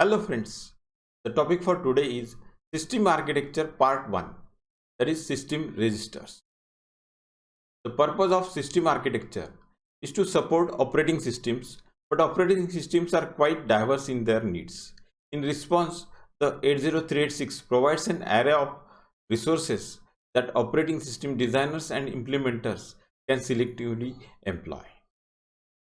Hello friends, the topic for today is System Architecture Part 1, that is System Registers. The purpose of system architecture is to support operating systems, but operating systems are quite diverse in their needs. In response, the 80386 provides an array of resources that operating system designers and implementers can selectively employ.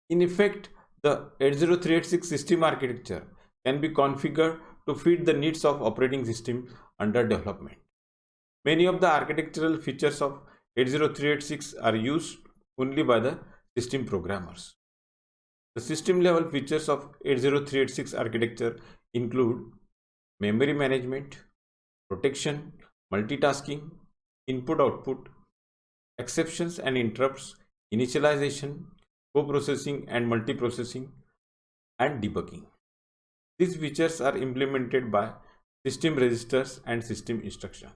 In effect, the 80386 system architecture can be configured to fit the needs of operating system under development. Many of the architectural features of 80386 are used only by the system programmers. The system level features of 80386 architecture include memory management, protection, multitasking, input-output, exceptions and interrupts, initialization, co-processing and multiprocessing, and debugging. These features are implemented by system registers and system instructions.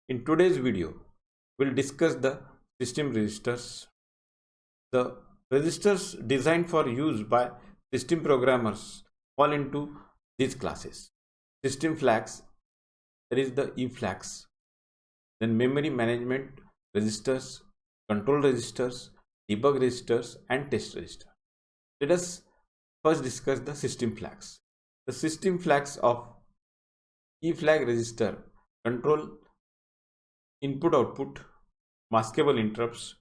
In today's video, we'll discuss the system registers. The registers designed for use by system programmers fall into these classes: system flags, that is the EFLAGS, then memory management registers, control registers, debug registers, and test registers. Let us first discuss the system flags. The system flags of EFLAG register control input-output, maskable interrupts,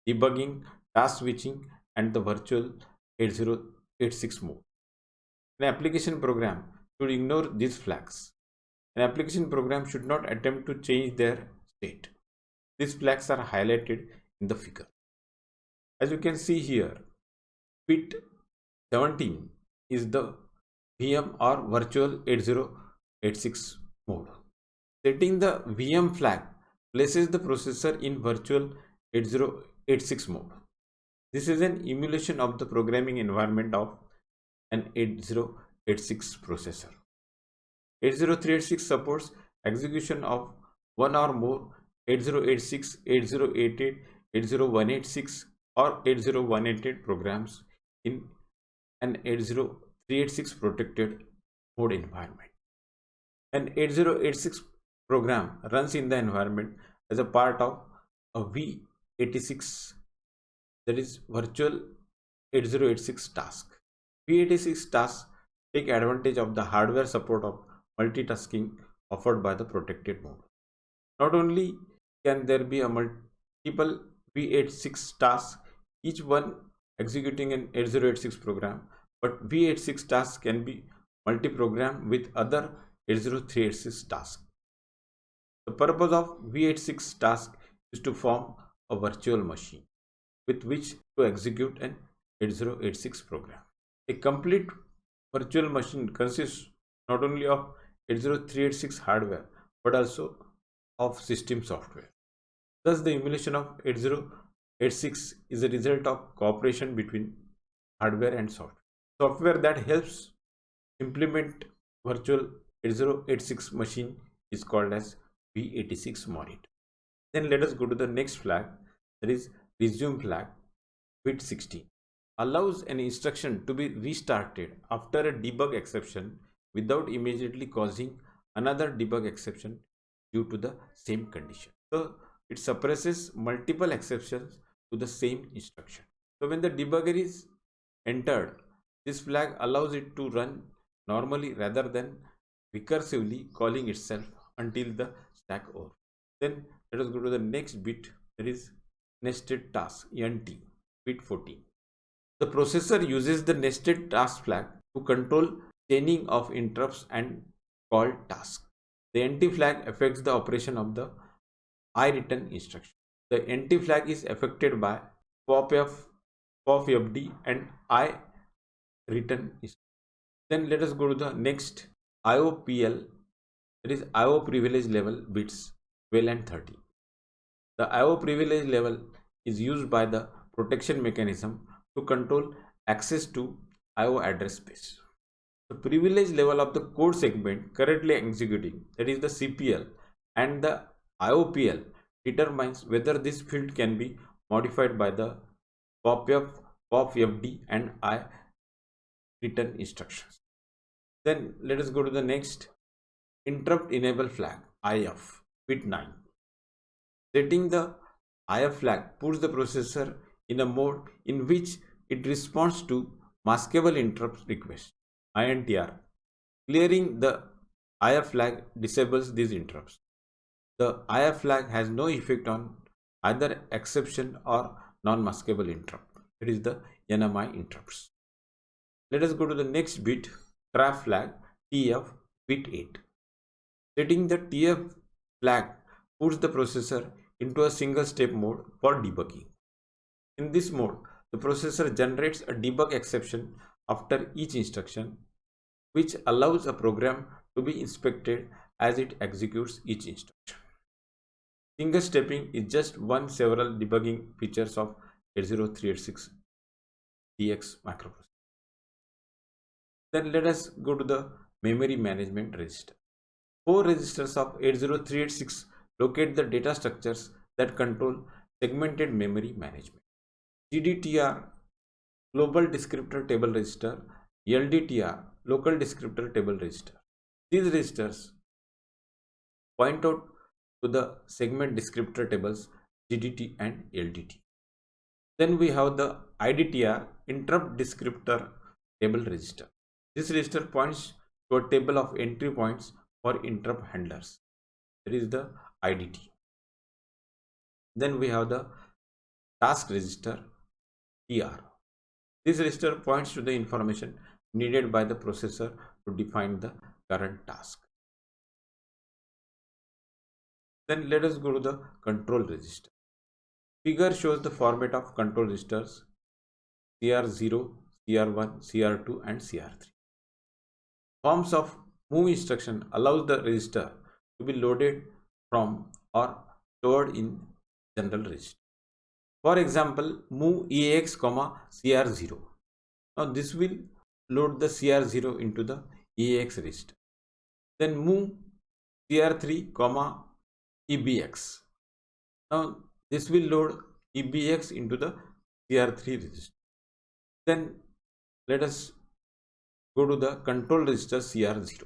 debugging, task switching, and the virtual 8086 mode. An application program should ignore these flags. An application program should not attempt to change their state. These flags are highlighted in the figure. As you can see here, bit 17 is the VM or virtual 8086 mode. Setting the VM flag places the processor in virtual 8086 mode. This is an emulation of the programming environment of an 8086 processor. 80386 supports execution of one or more 8086, 8088, 80186 or 80188 programs in an 80386 protected mode environment. An 8086 program runs in the environment as a part of a V86, that is virtual 8086 task. V86 tasks take advantage of the hardware support of multitasking offered by the protected mode. Not only can there be a multiple V86 tasks, each one executing an 8086 program, but V86 tasks can be multi-programmed with other 80386 tasks. The purpose of V86 task is to form a virtual machine with which to execute an 8086 program. A complete virtual machine consists not only of 80386 hardware but also of system software. Thus, the emulation of 8086 is a result of cooperation between hardware and software. Software that helps implement virtual 8086 machine is called as V86 monitor. Then let us go to the next flag, that is resume flag. Bit 16 allows an instruction to be restarted after a debug exception without immediately causing another debug exception due to the same condition. So it suppresses multiple exceptions to the same instruction. So when the debugger is entered, this flag allows it to run normally rather than recursively calling itself until the stack overflows. Then let us go to the next bit, that is nested task NT, bit 14. The processor uses the nested task flag to control chaining of interrupts and called tasks. The NT flag affects the operation of the iReturn instruction. The NT flag is affected by popfd and iReturn instruction. Then let us go to the next IOPL, that is IO privilege level bits 12 and 13. The IO privilege level is used by the protection mechanism to control access to IO address space. The privilege level of the code segment currently executing, that is the CPL, and the IOPL determines whether this field can be modified by the popfd and iReturn instructions. Then let us go to the next interrupt enable flag IF bit 9. Setting the IF flag puts the processor in a mode in which it responds to maskable interrupt request INTR. Clearing the IF flag disables these interrupts. The IF flag has no effect on either exception or non-maskable interrupt. It is the NMI interrupts. Let us go to the next bit, trap flag TF bit 8. Setting the TF flag puts the processor into a single step mode for debugging. In this mode, the processor generates a debug exception after each instruction, which allows a program to be inspected as it executes each instruction. Single stepping is just one several debugging features of 80386 DX microprocessor. Then let us go to the memory management register. 4 registers of 80386 locate the data structures that control segmented memory management. GDTR global descriptor table register, LDTR local descriptor table register. These registers point out to the segment descriptor tables GDT and LDT. Then we have the IDTR interrupt descriptor table register. This register points to a table of entry points for interrupt handlers. That is the IDT. Then we have the task register TR. This register points to the information needed by the processor to define the current task. Then let us go to the control register. Figure shows the format of control registers CR0, CR1, CR2 and CR3. Forms of move instruction allows the register to be loaded from or stored in general register. For example, move EAX, CR0. Now this will load the CR0 into the EAX register. Then move CR3, EBX. Now this will load EBX into the CR3 register. Then let us go to the control register CR0.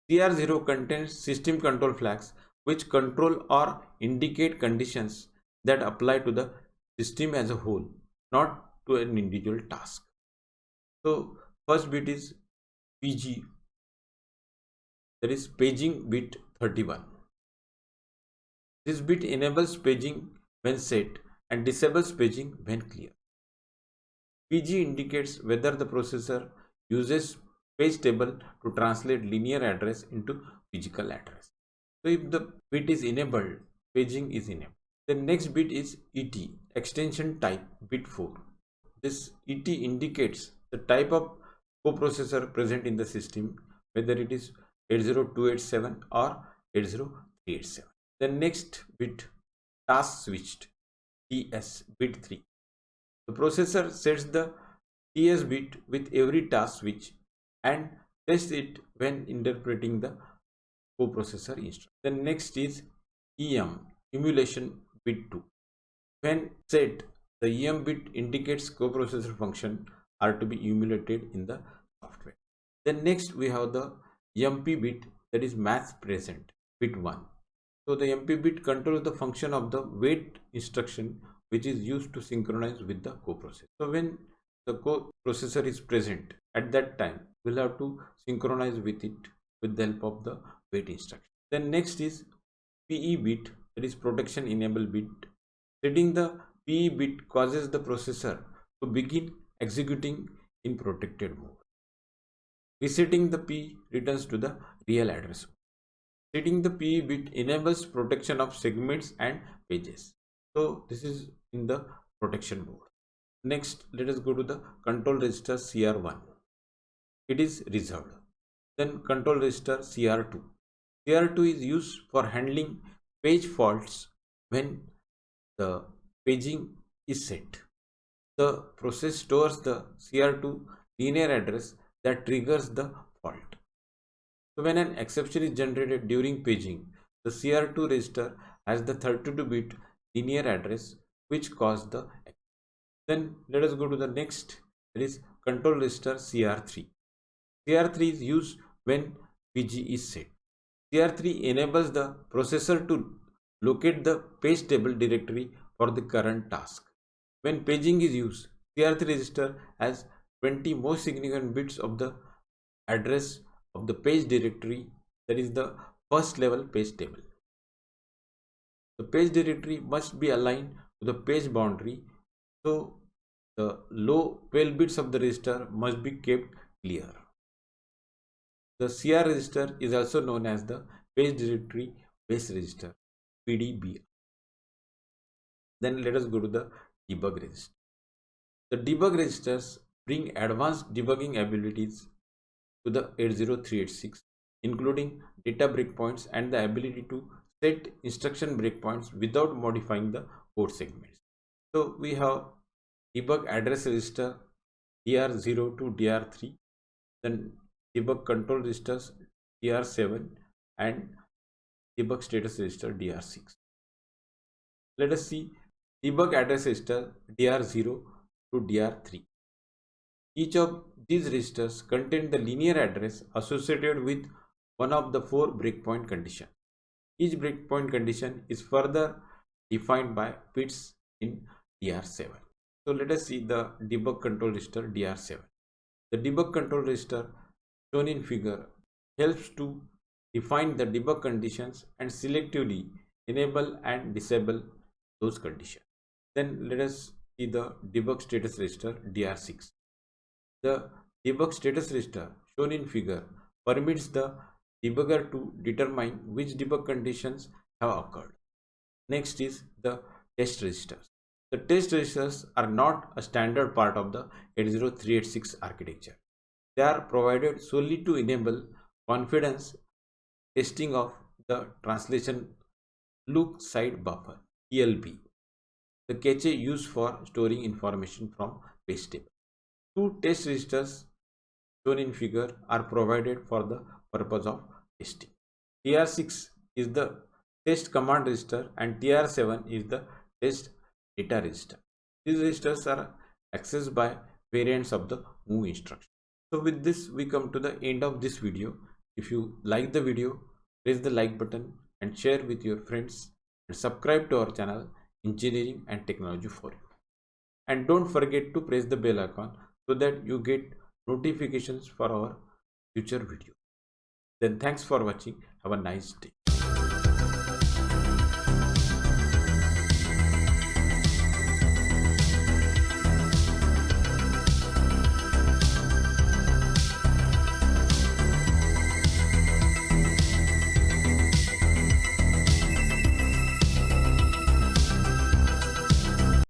CR0 contains system control flags which control or indicate conditions that apply to the system as a whole, not to an individual task. So first bit is PG, that is paging bit 31. This bit enables paging when set and disables paging when clear. PG indicates whether the processor uses page table to translate linear address into physical address. So if the bit is enabled, paging is enabled. The next bit is ET, extension type bit 4. This ET indicates the type of coprocessor present in the system, whether it is 80287 or 80387. The next bit, task switched TS bit 3. The processor sets the TS bit with every task switch and tests it when interpreting the coprocessor instruction. The next is EM, emulation bit 2. When set, the EM bit indicates coprocessor function are to be emulated in the software. Then next we have the MP bit, that is math present bit 1. So the MP bit controls the function of the wait instruction which is used to synchronize with the coprocessor. So when the coprocessor is present at that time, we'll have to synchronize with it with the help of the wait instruction. Then next is PE bit, that is protection enable bit. Setting the PE bit causes the processor to begin executing in protected mode. Resetting the P returns to the real address. Setting the PE bit enables protection of segments and pages. So this is in the protection mode. Next, let us go to the control register CR1. It is reserved. Then control register CR2. CR2 is used for handling page faults when the paging is set. The process stores the CR2 linear address that triggers the fault. So when an exception is generated during paging, the CR2 register has the 32-bit linear address which caused the. Then let us go to the next, that is control register CR3. CR3 is used when PG is set. CR3 enables the processor to locate the page table directory for the current task. When paging is used, CR3 register has 20 most significant bits of the address of the page directory, that is the first level page table. The page directory must be aligned to the page boundary, so the low 12 bits of the register must be kept clear. The CR register is also known as the page directory base register, PDB. Then let us go to the debug register. The debug registers bring advanced debugging abilities to the 80386, including data breakpoints and the ability to set instruction breakpoints without modifying the code segments. So we have debug address register DR0 to DR3, then debug control registers DR7 and debug status register DR6. Let us see debug address register DR0 to DR3. Each of these registers contain the linear address associated with one of the 4 breakpoint conditions. Each breakpoint condition is further defined by bits in DR7. So let us see the debug control register DR7. The debug control register shown in figure helps to define the debug conditions and selectively enable and disable those conditions. Then let us see the debug status register DR6. The debug status register shown in figure permits the debugger to determine which debug conditions have occurred. Next is the test registers. The test registers are not a standard part of the 80386 architecture. They are provided solely to enable confidence testing of the translation look side buffer, TLB, the cache used for storing information from page table. 2 test registers shown in figure are provided for the purpose of testing. TR6 is the test command register and TR7 is the test data register. These registers are accessed by variants of the move instruction. So with this we come to the end of this video. If you like the video, press the like button and share with your friends, and subscribe to our channel Engineering and Technology for You. And don't forget to press the bell icon so that you get notifications for our future video. Then thanks for watching. Have a nice day.